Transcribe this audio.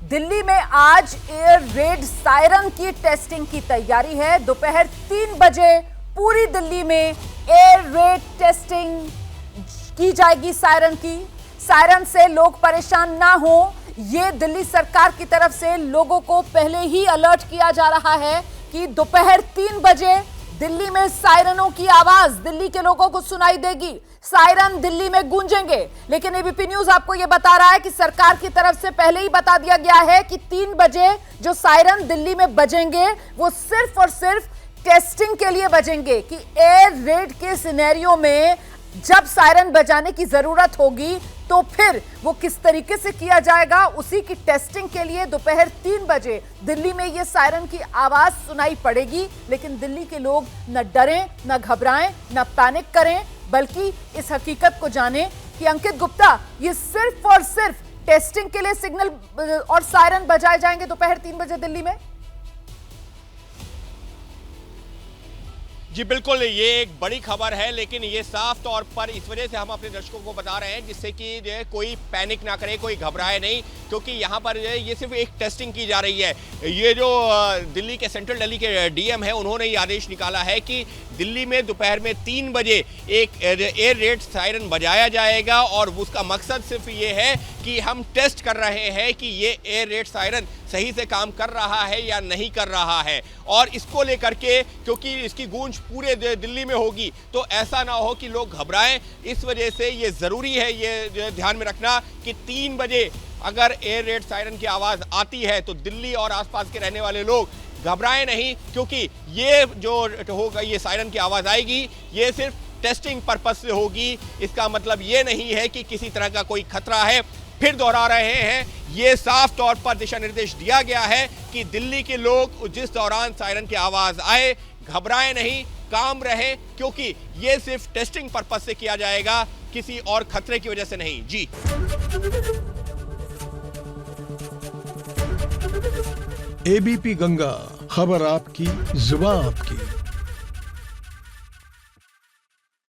दिल्ली में आज air red siren की टेस्टिंग की तैयारी है। दोपहर 3 बजे पूरी दिल्ली में एयर रेड टेस्टिंग की जाएगी सायरन की। सायरन से लोग परेशान ना हो, ये दिल्ली सरकार की तरफ से लोगों को पहले ही अलर्ट किया जा रहा है कि दोपहर 3 बजे दिल्ली में सायरनों की आवाज दिल्ली के लोगों को सुनाई देगी। सायरन दिल्ली में गूंजेंगे। लेकिन एबीपी न्यूज आपको यह बता रहा है कि सरकार की तरफ से पहले ही बता दिया गया है कि 3 बजे जो सायरन दिल्ली में बजेंगे वो सिर्फ और सिर्फ टेस्टिंग के लिए बजेंगे कि एयर रेड के सिनेरियो में जब सायरन बजाने की जरूरत होगी तो फिर वो किस तरीके से किया जाएगा, उसी की टेस्टिंग के लिए दोपहर 3 बजे दिल्ली में ये सायरन की आवाज सुनाई पड़ेगी। लेकिन दिल्ली के लोग न डरें, न घबराएं, न पैनिक करें, बल्कि इस हकीकत को जानें कि अंकित गुप्ता, ये सिर्फ और सिर्फ टेस्टिंग के लिए सिग्नल और सायरन बजाए जाएंगे दोपहर 3 बजे दिल्ली में। जी बिल्कुल, ये एक बड़ी खबर है, लेकिन ये साफ तौर पर इस वजह से हम अपने दर्शकों को बता रहे हैं जिससे कि कोई पैनिक ना करे, कोई घबराए नहीं, क्योंकि यहाँ पर ये सिर्फ एक टेस्टिंग की जा रही है। ये जो दिल्ली के सेंट्रल दिल्ली के डीएम है, उन्होंने ये आदेश निकाला है कि दिल्ली में दोपहर में 3 बजे एक एयर रेड सायरन बजाया जाएगा और उसका मकसद सिर्फ ये है कि हम टेस्ट कर रहे हैं कि ये एयर रेड सायरन सही से काम कर रहा है या नहीं कर रहा है। और इसको लेकर के, क्योंकि इसकी गूंज पूरे दिल्ली में होगी, तो ऐसा ना हो कि लोग घबराएं, इस वजह से ये ज़रूरी है ये ध्यान में रखना कि 3 बजे अगर एयर रेड सायरन की आवाज़ आती है तो दिल्ली और आसपास के रहने वाले लोग घबराएं नहीं, क्योंकि ये जो होगा, ये सायरन की आवाज़ आएगी, ये सिर्फ टेस्टिंग पर्पस से होगी। इसका मतलब ये नहीं है कि किसी तरह का कोई खतरा है। फिर दोहरा रहे हैं, ये साफ तौर पर दिशा निर्देश दिया गया है कि दिल्ली के लोग जिस दौरान सायरन की आवाज़ आए घबराएं नहीं, काम रहे, क्योंकि ये सिर्फ टेस्टिंग पर्पस से किया जाएगा, किसी और खतरे की वजह से नहीं। जी एबीपी गंगा, खबर आपकी, जुबान आपकी।